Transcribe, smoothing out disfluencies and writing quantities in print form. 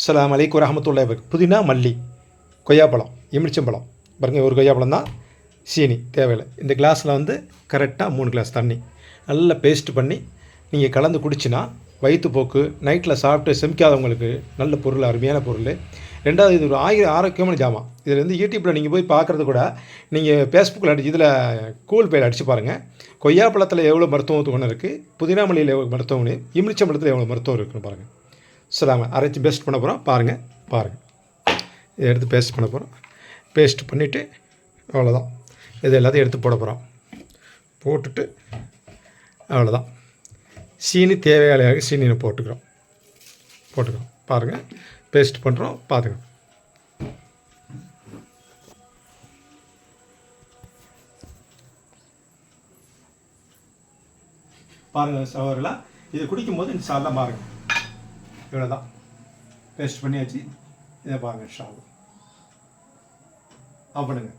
அஸ்ஸலாமு அலைக்கும் வரஹ்மத்துல்லாஹி வபரகாத்துஹு. புதினா, மல்லி, கொய்யாப்பழம், எலுமிச்சம்பழம் பாருங்கள், ஒரு கொய்யாப்பழம் தான். சீனி தேவையில்லை. இந்த கிளாஸில் வந்து கரெக்டாக 3 கிளாஸ் தண்ணி நல்லா பேஸ்ட் பண்ணி நீங்கள் கலந்து குடிச்சின்னா வயிற்றுப்போக்கு, நைட்டில் சாப்பிட்டு செமிக்காதவங்களுக்கு நல்ல பொருள், அருமையான பொருள். ரெண்டாவது, இது ஒரு ஆரோக்கியமான ஜாமான். இதில் வந்து யூடியூப்பில் நீங்கள் போய் பார்க்குறது கூட நீங்கள் ஃபேஸ்புக்கில் இதில் கூகுள் பேயில் அடித்து பாருங்கள். கொய்யாப்பழத்தில் எவ்வளோ மருத்துவ குணம் இருக்குது, புதினா மல்லியில் எவ்வளோ மருத்துவ குணம், எலுமிச்சம்பழத்தில் எவ்வளோ மருத்துவம் இருக்குன்னு பாருங்கள். சொல்லாமல் அரைச்சி பேஸ்ட் பண்ண போகிறோம். பாருங்கள் இதை எடுத்து பேஸ்ட் பண்ண போகிறோம். பேஸ்ட் பண்ணிவிட்டு அவ்வளோதான். இது எல்லாத்தையும் எடுத்து போட போகிறோம். போட்டுட்டு அவ்வளோதான். சீனி தேவையான சீனியை போட்டுக்கிறோம். பாருங்கள், பேஸ்ட் பண்ணுறோம். பார்த்துக்கோங்க. பாருங்கள் சகோதரர்களா, இது குடிக்கும்போது இன்ஷா அல்லாஹ் பாருங்கள். இவ்வளோ தான் பேஸ்ட் பண்ணியாச்சு. இதை பாருங்கள் இன்ஷா அல்லாஹ். ஆஃப் பண்ணுங்கள்.